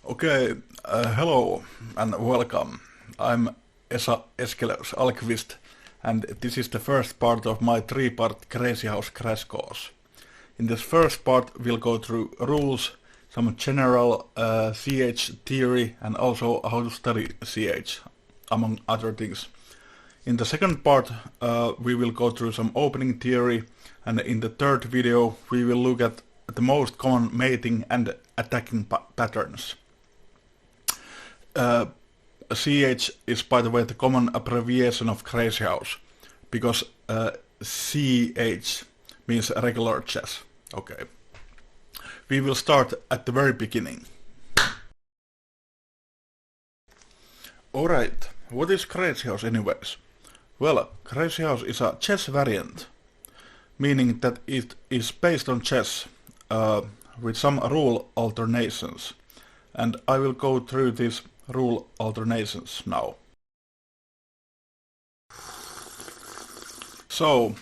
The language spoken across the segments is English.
Okay, hello and welcome. I'm Escileus Alkvist, and this is the first part of my three-part Crazyhouse crash course. In this first part, we'll go through rules, some general CH theory, and also how to study CH, among other things. In the second part, we will go through some opening theory, and in the third video, we will look at the most common mating and attacking patterns. CH is, by the way, the common abbreviation of Crazyhouse, because CH means regular chess. Okay. We will start at the very beginning. Alright, what is Crazyhouse anyways? Well, Crazyhouse is a chess variant, meaning that it is based on chess, with some rule alternations, and I will go through these rule alternations now. So,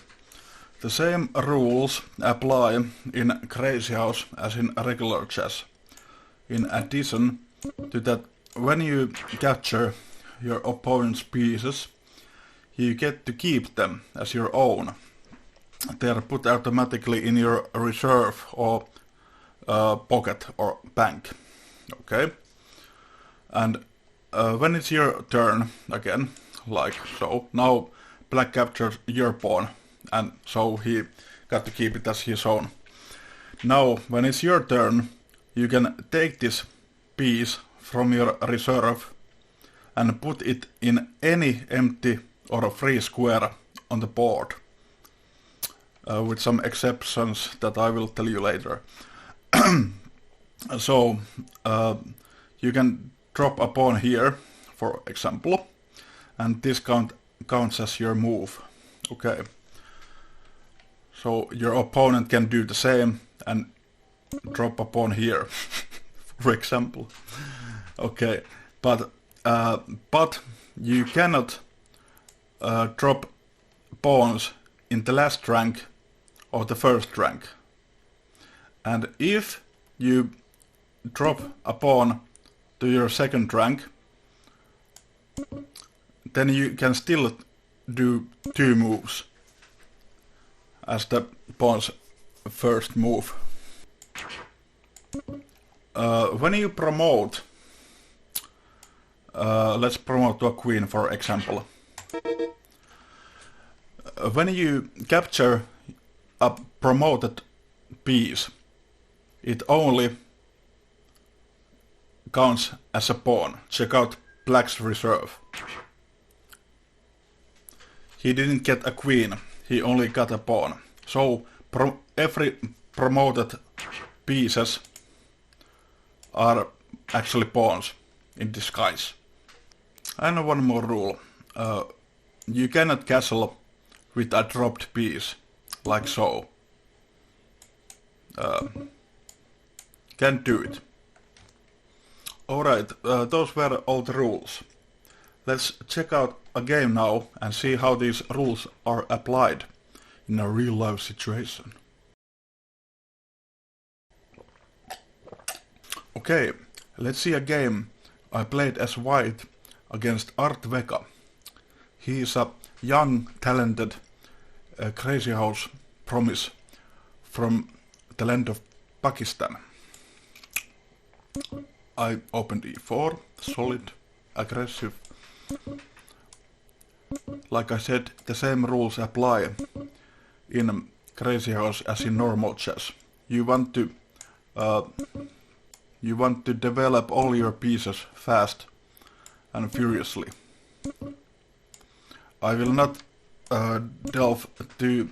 the same rules apply in Crazyhouse as in regular chess. In addition to that, when you capture your opponent's pieces, you get to keep them as your own. They are put automatically in your reserve or pocket or bank. Okay? And when it's your turn again, like so, now black captures your pawn, and so he got to keep it as his own. Now, when it's your turn, you can take this piece from your reserve and put it in any empty or a free square on the board, with some exceptions that I will tell you later. So, you can drop a pawn here, for example, and this counts as your move. Okay. So your opponent can do the same and drop a pawn here, for example. Okay, but you cannot drop pawns in the last rank or the first rank. And if you drop a pawn to your second rank, then you can still do two moves as the pawn's first move. When you promote, let's promote to a queen, for example. When you capture a promoted piece, it only counts as a pawn. Check out black's reserve. He didn't get a queen, he only got a pawn. So every promoted pieces are actually pawns in disguise. And one more rule. You cannot castle with a dropped piece, like so. Can't do it. Alright, those were all the rules. Let's check out a game now and see how these rules are applied in a real life situation. Okay, let's see a game I played as white against Art Vega. He is a young, talented Crazyhouse promise from the land of Pakistan. I opened e4, solid, aggressive. Like I said, the same rules apply in Crazyhouse as in normal chess. You want to develop all your pieces fast and furiously. I will not delve too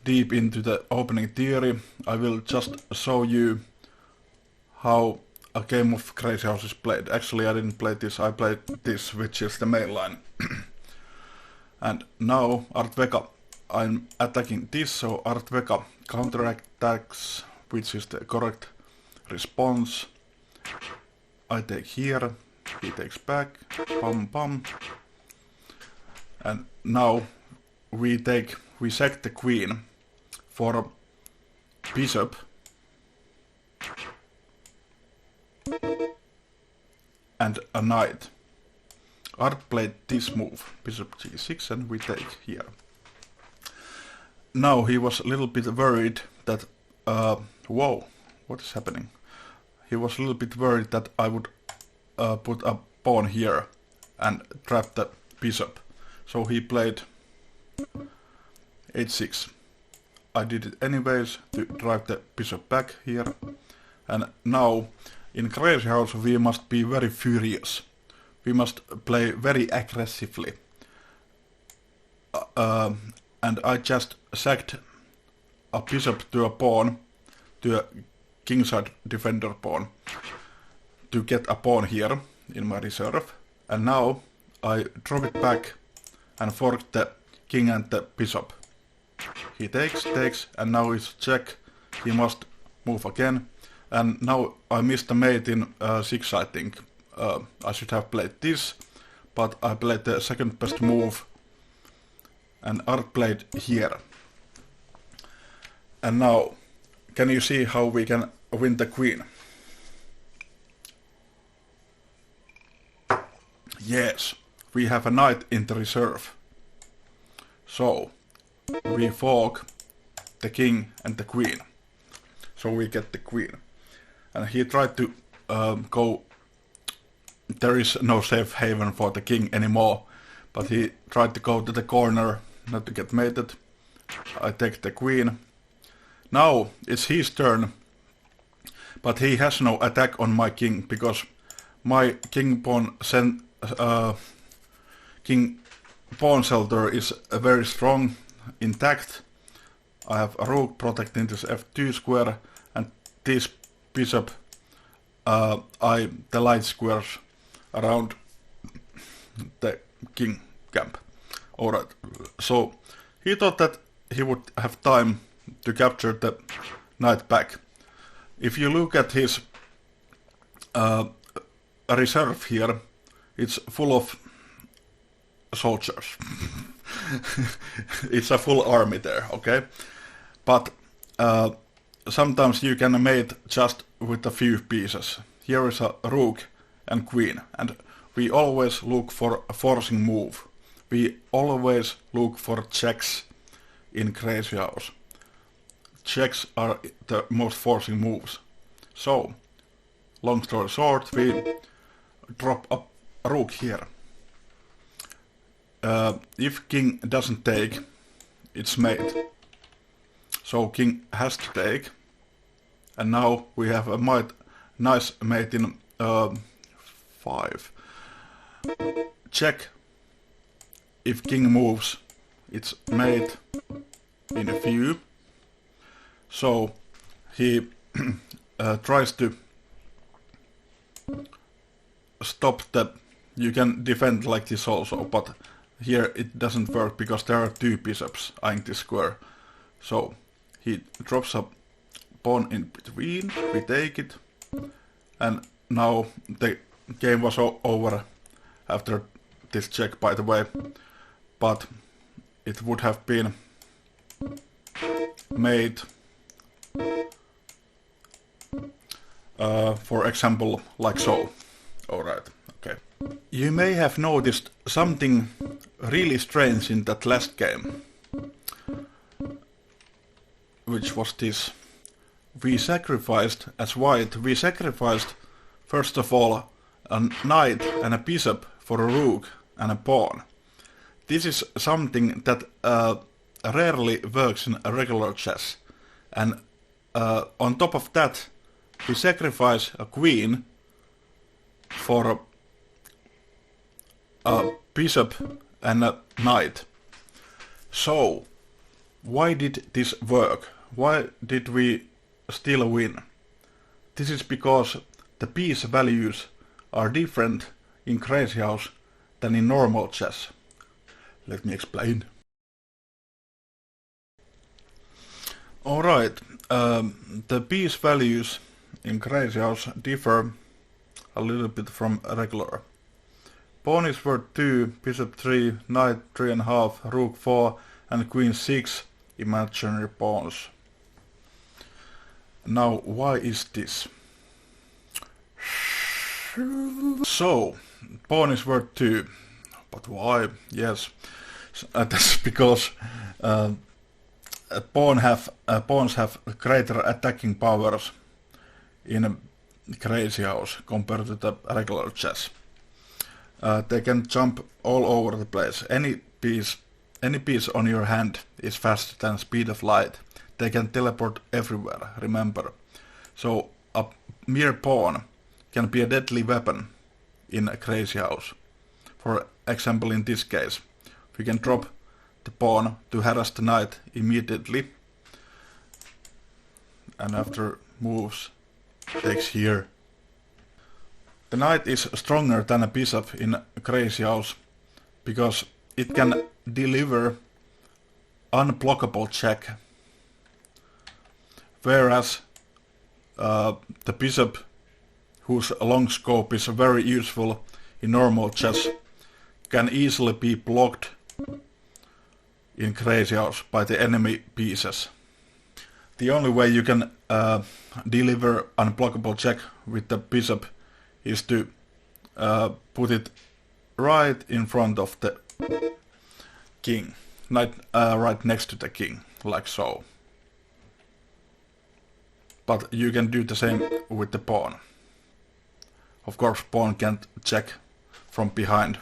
deep into the opening theory. I will just show you how a game of Crazyhouse is played. Actually, I didn't play this, I played this, which is the main line. And now, Art Vega, I'm attacking this, so Art Vega counterattacks, which is the correct response. I take here, he takes back, pam pam. And now we sack the queen for a bishop. and a knight. Art played this move, bishop g6, and we take here. Now he was a little bit worried that, whoa, what is happening? He was a little bit worried that I would put a pawn here and trap the bishop. So he played h6. I did it anyways to drive the bishop back here. And now in Crazyhouse we must be very furious. We must play very aggressively. And I just sacked a bishop to a pawn, to a kingside defender pawn, to get a pawn here in my reserve. And now I drop it back and fork the king and the bishop. He takes, and now it's check. He must move again. And now I missed the mate in 6, I think. I should have played this, but I played the second best move. And Art played here. And now, can you see how we can win the queen? Yes, we have a knight in the reserve. So, we fork the king and the queen. So we get the queen. And he tried to go... There is no safe haven for the king anymore. But he tried to go to the corner, not to get mated. I take the queen. Now it's his turn. But he has no attack on my king, because my king pawn king pawn shelter is very strong, intact. I have a rook protecting this f2 square, and this bishop, the light squares around the king camp. Alright, so he thought that he would have time to capture the knight back. If you look at his reserve here, it's full of soldiers. It's a full army there, okay? But sometimes you can mate just with a few pieces. Here is a rook and queen, and we always look for a forcing move. We always look for checks in Crazyhouse. Checks are the most forcing moves. So, long story short, we drop a rook here. If king doesn't take, it's mate. So king has to take. And now we have a nice mate in 5. Check. If king moves, it's mate in a few. So he tries to stop the... You can defend like this also, but here it doesn't work because there are 2 bishops eyeing this square. So he drops a pawn in between, we take it, and now the game was over after this check, by the way, but it would have been made, for example, like so. Alright, okay. You may have noticed something really strange in that last game, which was this. We sacrificed, as white, we sacrificed first of all a knight and a bishop for a rook and a pawn. This is something that rarely works in a regular chess. And on top of that, we sacrifice a queen for a bishop and a knight. So, why did this work? Why did we still win? This is because the piece values are different in Crazyhouse than in normal chess. Let me explain. Alright, the piece values in Crazyhouse differ a little bit from regular. Pawn is worth 2, bishop 3, knight 3.5, rook 4 and queen 6 imaginary pawns. Now why is this? So, pawn is worth 2. But why? Yes, that's because pawns have greater attacking powers in Crazyhouse compared to the regular chess. They can jump all over the place. Any piece on your hand is faster than speed of light. They can teleport everywhere, remember. So a mere pawn can be a deadly weapon in a Crazyhouse. For example, in this case, we can drop the pawn to harass the knight immediately, and after moves takes here. The knight is stronger than a bishop in Crazyhouse because it can deliver unblockable check, whereas the bishop, whose long scope is very useful in normal chess, can easily be blocked in Crazyhouse by the enemy pieces. The only way you can deliver unblockable check with the bishop is to put it right in front of the king, right next to the king, like so. But you can do the same with the pawn. Of course, pawn can't check from behind.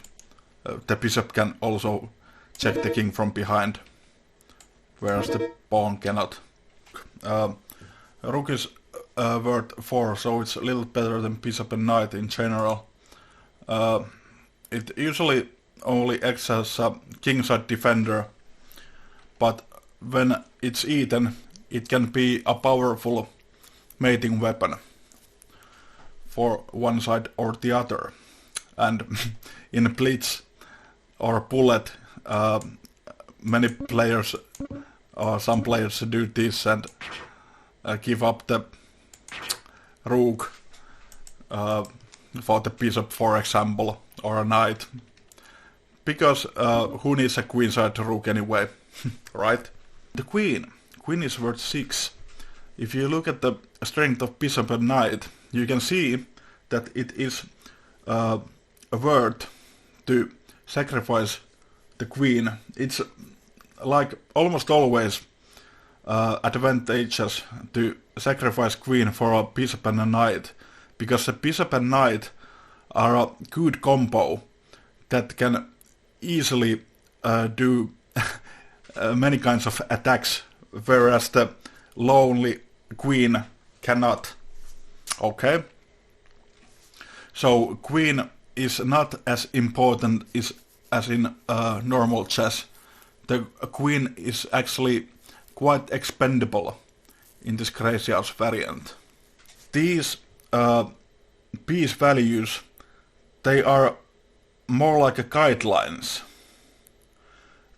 The bishop can also check the king from behind, whereas the pawn cannot. Rook is worth 4, so it's a little better than bishop and knight in general. It usually only acts as a kingside defender, but when it's eaten, it can be a powerful mating weapon for one side or the other. And in blitz or bullet, many players, some players do this and give up the rook for the bishop, for example, or a knight, because who needs a queenside rook anyway, right? The queen is worth 6. If you look at the strength of bishop and knight, you can see that it is worth to sacrifice the queen. It's like almost always advantageous to sacrifice queen for a bishop and a knight, because the bishop and knight are a good combo that can easily do many kinds of attacks, whereas the lonely queen cannot. Okay? So queen is not as important as in normal chess. The queen is actually quite expendable in this Crazyhouse variant. These piece values, they are more like a guidelines.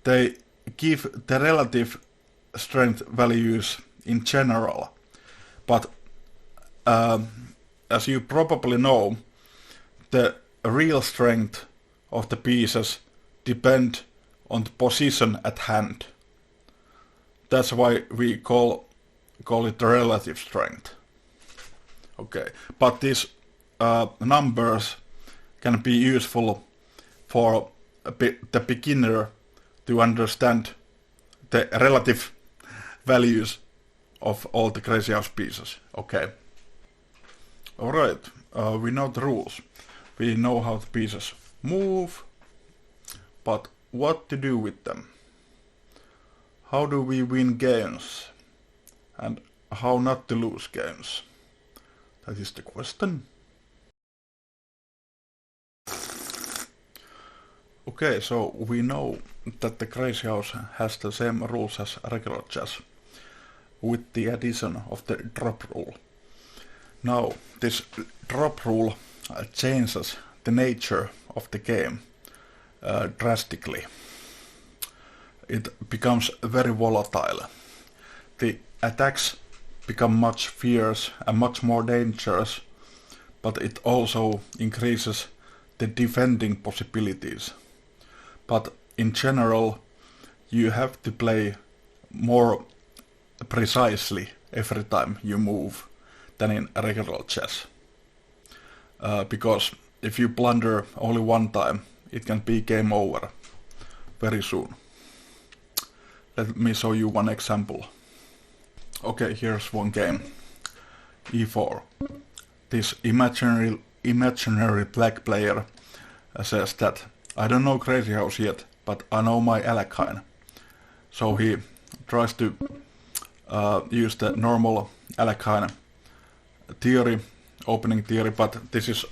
They give the relative strength values in general, but as you probably know, the real strength of the pieces depend on the position at hand. That's why we call it the relative strength. Okay, but these numbers can be useful for the beginner to understand the relative values of all the Crazyhouse pieces. Okay. Alright, we know the rules. We know how the pieces move, but what to do with them? How do we win games? And how not to lose games? That is the question. Okay, so we know that the Crazyhouse has the same rules as regular chess, with the addition of the drop rule. Now, this drop rule changes the nature of the game drastically. It becomes very volatile. The attacks become much fierce and much more dangerous, but it also increases the defending possibilities. But in general, you have to play more precisely every time you move than in regular chess. because if you blunder only one time, it can be game over very soon. Let me show you one example. Okay, here's one game. E4. This imaginary black player says that I don't know Crazyhouse yet, but I know my Alekhine. So he tries to use the normal Alekhine theory, opening theory, but this is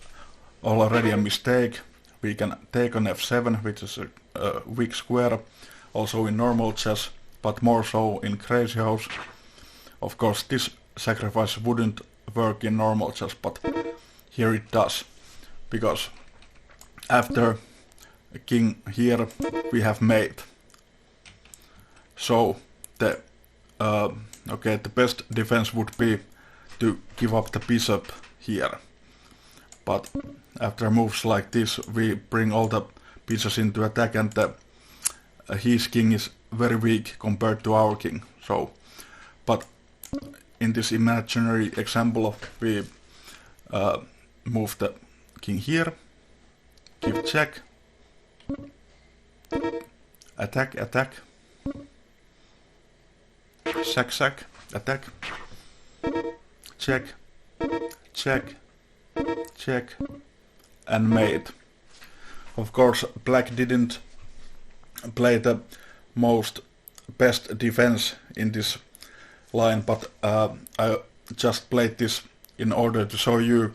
already a mistake. We can take on f7, which is a weak square, also in normal chess, but more so in Crazyhouse. Of course, this sacrifice wouldn't work in normal chess, but here it does, because after king here we have mate. So the best defense would be to give up the bishop here, but after moves like this we bring all the pieces into attack, and his king is very weak compared to our king. So, but in this imaginary example we move the king here, give check, attack, sack, attack, check, and mate. Of course, black didn't play the best defense in this line, but I just played this in order to show you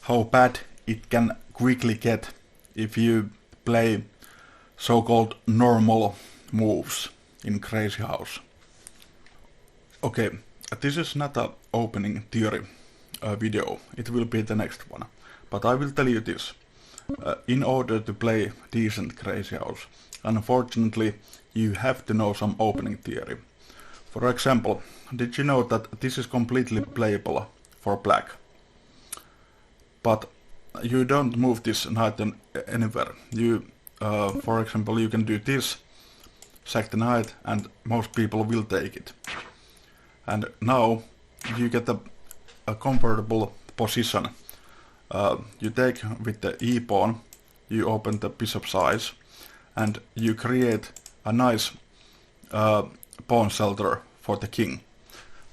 how bad it can quickly get if you play so-called normal moves in Crazyhouse. Okay, this is not an opening theory video, it will be the next one, but I will tell you this. In order to play decent Crazyhouse, unfortunately you have to know some opening theory. For example, did you know that this is completely playable for black? But you don't move this knight anywhere. You, for example, you can do this, sack the knight, and most people will take it. And now you get a comfortable position. You take with the e-pawn, you open the bishop size, and you create a nice pawn shelter for the king,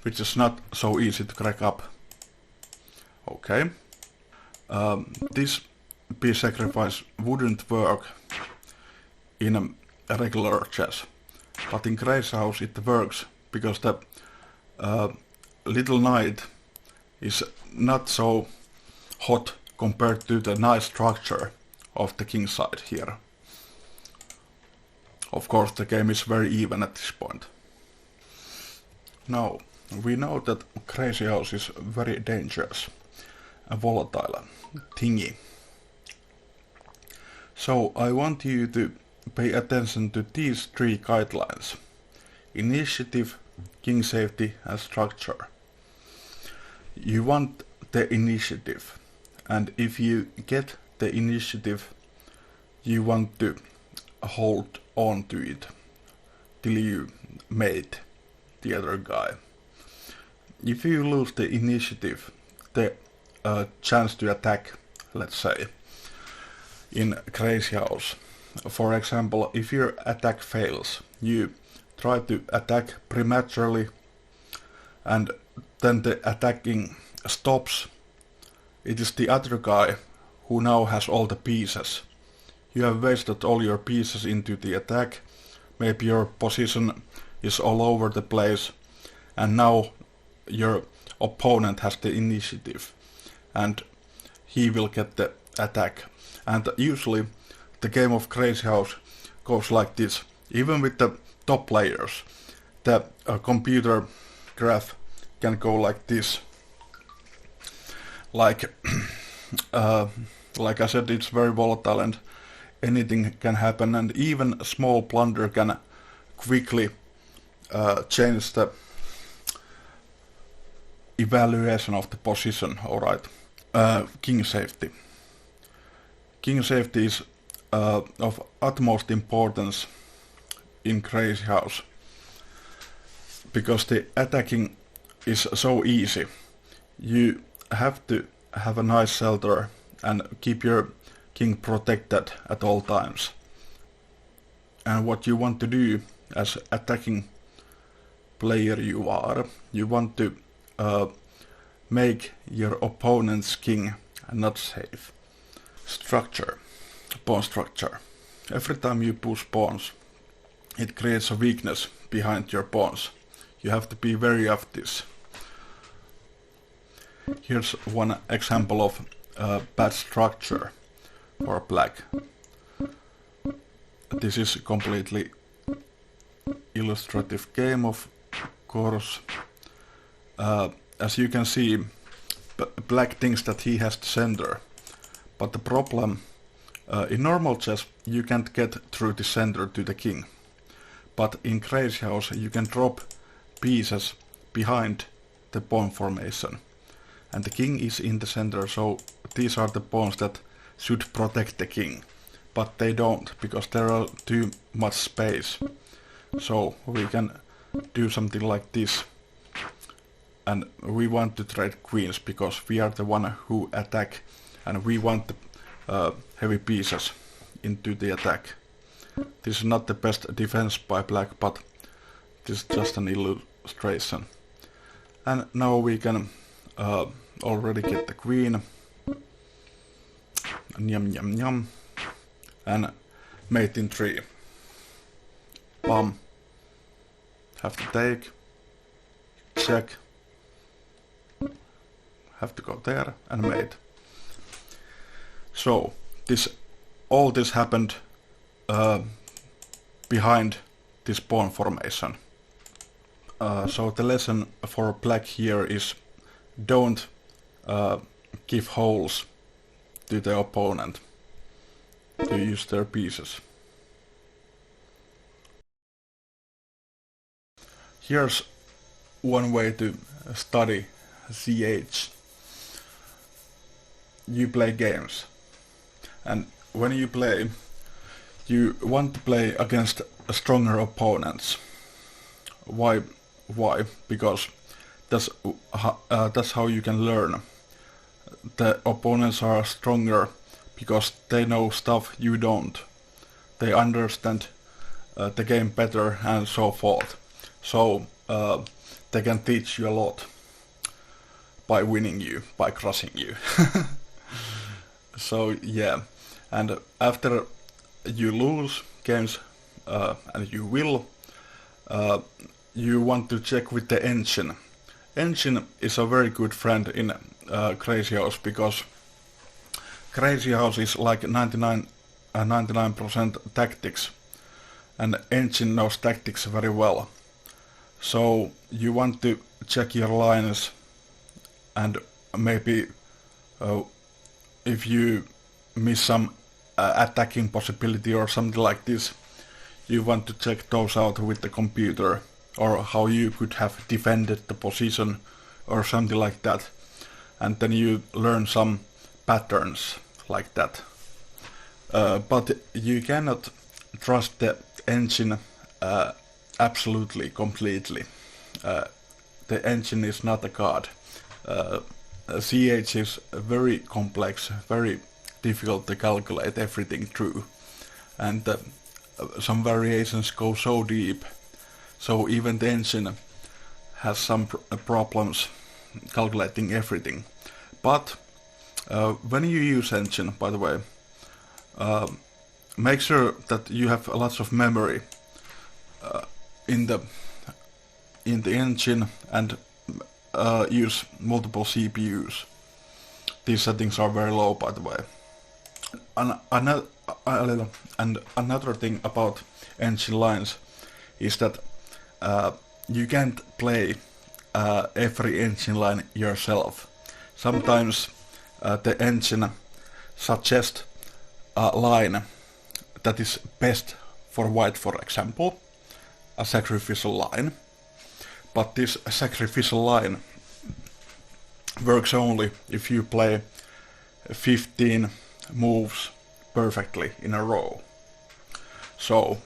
which is not so easy to crack up. Okay. This piece sacrifice wouldn't work in a regular chess, but in Crazyhouse it works because the little knight is not so hot compared to the nice structure of the king side here. Of course, the game is very even at this point. Now, we know that Crazyhouse is very dangerous and volatile thingy. So I want you to pay attention to these three guidelines: initiative, king safety, and structure. You want the initiative, and if you get the initiative, you want to hold on to it till you mate the other guy. If you lose the initiative, the chance to attack, let's say, in Crazyhouse, for example, if your attack fails, you try to attack prematurely, and then the attacking stops. It is the other guy who now has all the pieces. You have wasted all your pieces into the attack, maybe your position is all over the place, and now your opponent has the initiative, and he will get the attack. And usually the game of Crazyhouse goes like this. Even with the top players, the computer graph can go like this. Like I said, it's very volatile and anything can happen, and even a small blunder can quickly change the evaluation of the position. Alright. King safety. King safety is of utmost importance in Crazyhouse, because the attacking is so easy. You have to have a nice shelter and keep your king protected at all times. And what you want to do as attacking player you want to make your opponent's king not safe. Structure. Pawn structure. Every time you push pawns, it creates a weakness behind your pawns. You have to be wary of this. Here's one example of bad structure for black. This is a completely illustrative game, of course. As you can see, black thinks that he has the center, but the problem, in normal chess you can't get through the center to the king, but in Crazyhouse you can drop pieces behind the pawn formation, and the king is in the center, so these are the pawns that should protect the king, but they don't, because there are too much space. So we can do something like this, and we want to trade queens because we are the one who attack, and we want the heavy pieces into the attack. This is not the best defense by black, but this is just an illustration. And now we can already get the queen. Yum yum yum. And mate in 3. Bam. Have to take. Check. Have to go there and mate. So all this happened behind this pawn formation. So the lesson for black here is don't give holes to the opponent to use their pieces. Here's one way to study CH. You play games, and when you play, you want to play against stronger opponents. Why? Because that's how you can learn. The opponents are stronger because they know stuff you don't. They understand the game better and so forth. So they can teach you a lot by winning you, by crushing you. So yeah, and after you lose games, and you will, you want to check with the engine. Engine is a very good friend in Crazyhouse, because Crazyhouse is like 99% tactics, and engine knows tactics very well. So you want to check your lines, and maybe if you miss some attacking possibility or something like this, you want to check those out with the computer, or how you could have defended the position or something like that, and then you learn some patterns like that. But you cannot trust the engine absolutely, completely. The engine is not a god. CH is very complex, very difficult to calculate everything through, and some variations go so deep, so even the engine has some problems calculating everything. But when you use engine, by the way, make sure that you have lots of memory in the engine, and use multiple CPUs. These settings are very low, by the way. And another thing about engine lines is that you can't play every engine line yourself. Sometimes the engine suggests a line that is best for white, for example, a sacrificial line. But this sacrificial line works only if you play 15 moves perfectly in a row. So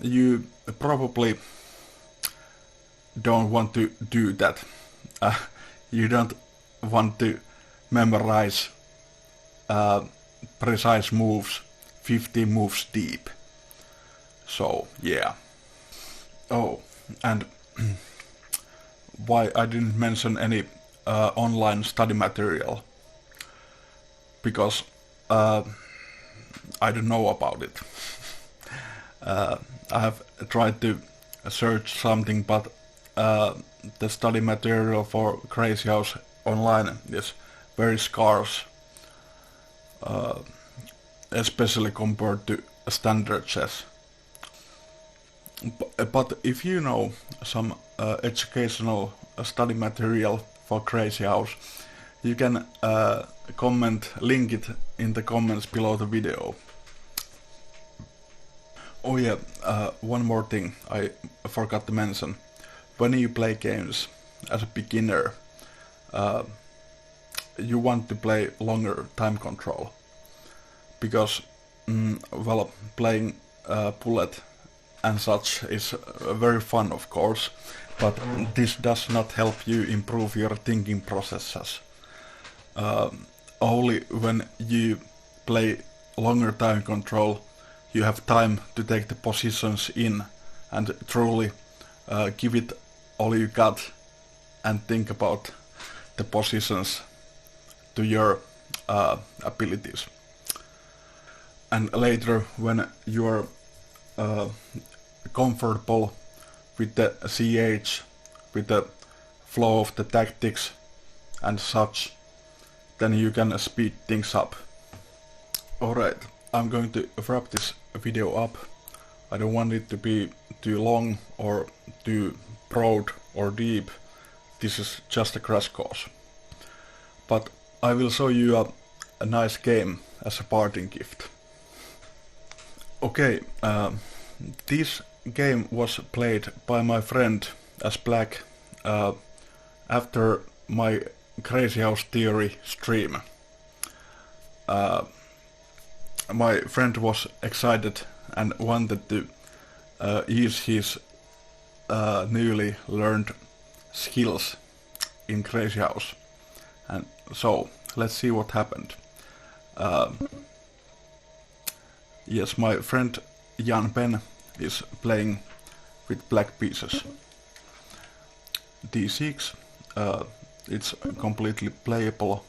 you probably don't want to do that. You don't want to memorize precise moves 50 moves deep. So yeah. Oh, and why I didn't mention any online study material, because I don't know about it. I have tried to search something, but the study material for Crazyhouse online is very scarce, especially compared to standard chess. But if you know some educational study material for Crazyhouse, you can link it in the comments below the video. Oh yeah, one more thing I forgot to mention. When you play games as a beginner, you want to play longer time control, because well, playing bullet and such is very fun, of course, but this does not help you improve your thinking processes. Only when you play longer time control, you have time to take the positions in and truly give it all you got and think about the positions to your abilities. And later, when you are comfortable with the CH, with the flow of the tactics and such, then you can speed things up. Alright, I'm going to wrap this video up. I don't want it to be too long or too broad or deep. This is just a crash course. But I will show you a nice game as a parting gift. Okay, this game was played by my friend as Black after my Crazyhouse theory stream. My friend was excited and wanted to use his newly learned skills in Crazyhouse. And so, let's see what happened. Yes, my friend Jan Ben is playing with black pieces. D6, it's completely playable,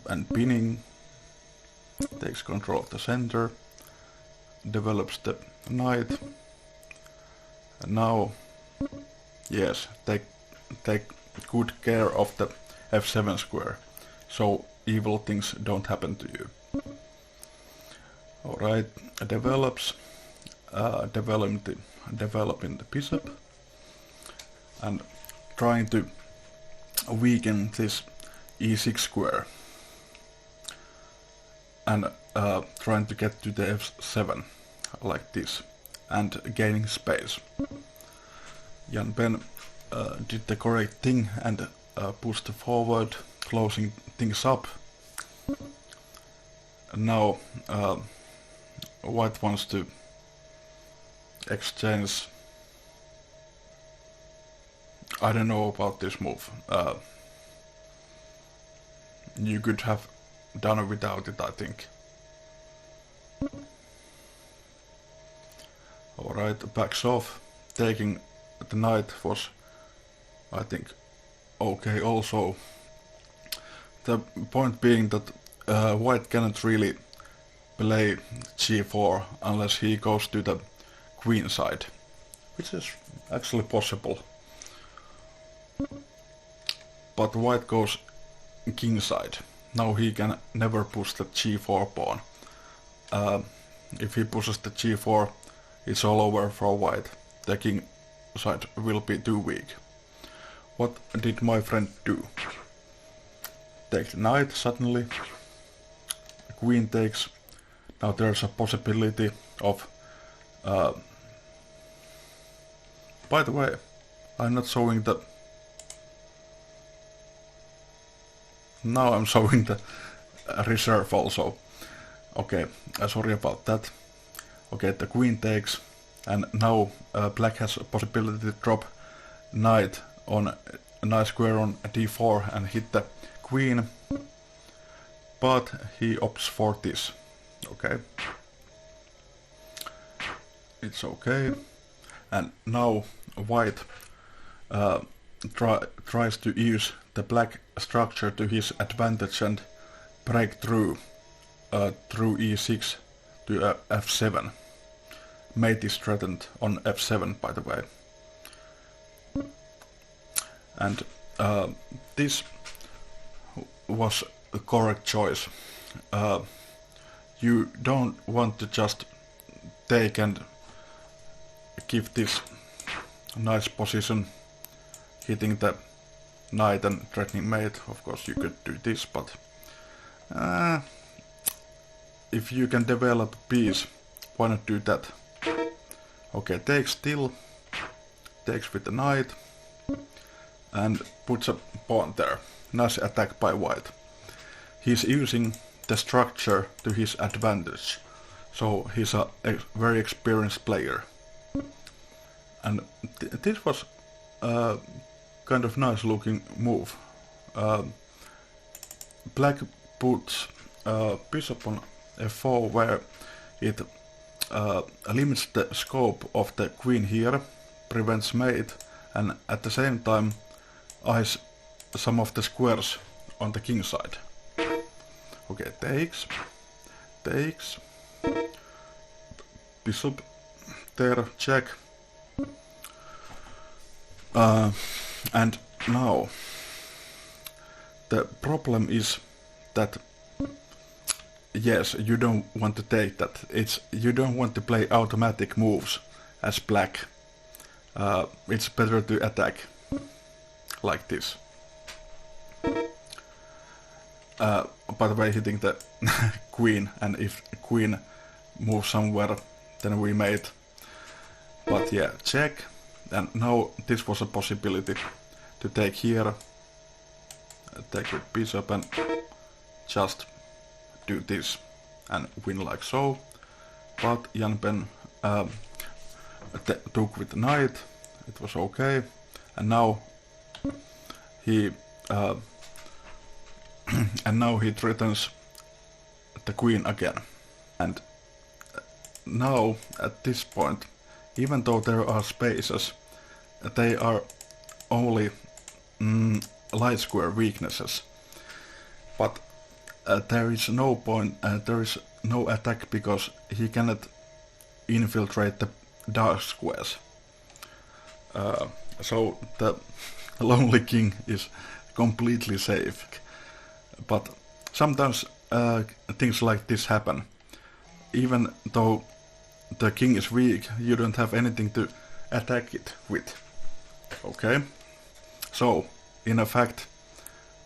and pinning, takes control of the center, develops the knight, and now, yes, take good care of the F7 square, so evil things don't happen to you. Alright, develops, developing the bishop, and trying to weaken this E6 square, and trying to get to the F7 like this, and gaining space. Jan Ben did the correct thing and pushed forward, closing things up. And now White wants to exchange. I don't know about this move. You could have done it without it, I think. Alright, backs off. Taking the knight was, I think, okay also. The point being that White cannot really play g4 unless he goes to the queen side, which is actually possible. But White goes king side. Now he can never push the g4 pawn. If he pushes the g4, it's all over for White. The king side will be too weak. What did my friend do? Take the knight suddenly. The queen takes. Now there's a possibility of... by the way, I'm not showing the... Now I'm showing the reserve also. Okay, sorry about that. Okay, the queen takes, and now black has a possibility to drop knight on a nice square on d4 and hit the queen. but he opts for this. Okay. It's okay. And now white tries to use the black structure to his advantage and break through through e6 to f7. Mate is threatened on f7, by the way. And this was a correct choice. You don't want to just take and give this nice position, hitting the knight and threatening mate. Of course you could do this, but if you can develop a piece, why not do that? Okay, takes still, takes with the knight, and puts a pawn there. Nice attack by white. He's using the structure to his advantage, so he's a very experienced player. And this was a kind of nice looking move. Black puts bishop on f4, where it limits the scope of the queen here, prevents mate, and at the same time eyes some of the squares on the king side. Okay, takes, bishop there, check. And now the problem is that yes, you don't want to take that. You don't want to play automatic moves as black. It's better to attack like this. By the way, hitting the queen, and if queen moves somewhere, then we mate. But yeah, check. And now this was a possibility to take here, take with bishop and just do this and win like so. But Jan Ben took with the knight. It was okay, and now he threatens the queen again. And now at this point, even though there are spaces, they are only light square weaknesses. But there is no point, there is no attack, because he cannot infiltrate the dark squares. So the lonely king is completely safe. But sometimes things like this happen. Even though the king is weak, you don't have anything to attack it with. Okay? So, in effect,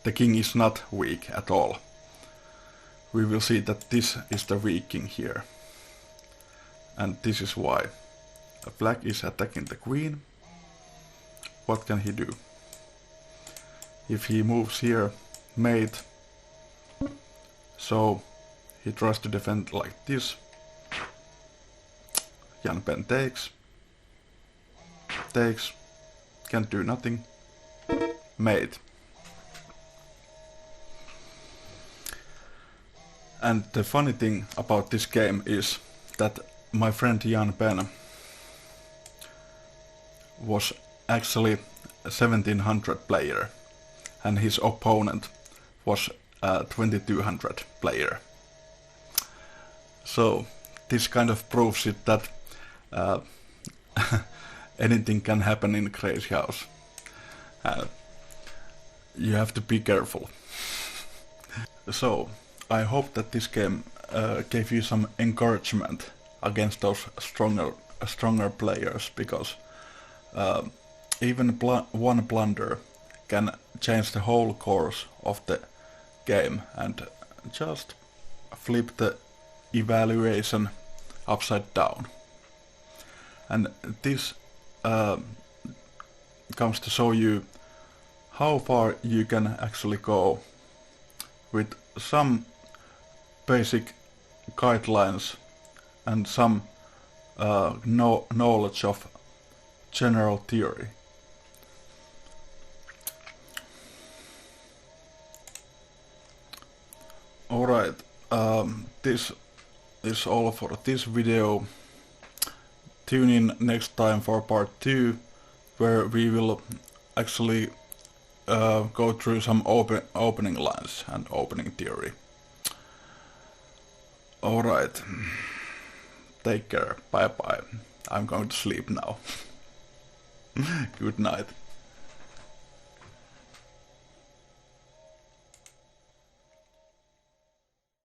the king is not weak at all. We will see that this is the weak king here. And this is why. Black is attacking the queen. What can he do? If he moves here, mate. So, he tries to defend like this. Jan Ben takes, can't do nothing, mate. And the funny thing about this game is that my friend Jan Ben was actually a 1700 player, and his opponent was a 2200 player. So this kind of proves it that anything can happen in Crazyhouse. You have to be careful. So I hope that this game gave you some encouragement against those stronger players, because even one blunder can change the whole course of the game and just flip the evaluation upside down. And this comes to show you how far you can actually go with some basic guidelines and some knowledge of general theory. All Alright, this is all for this video. Tune in next time for part 2, where we will actually go through some opening lines and opening theory. Alright, take care, bye bye. I'm going to sleep now. Good night.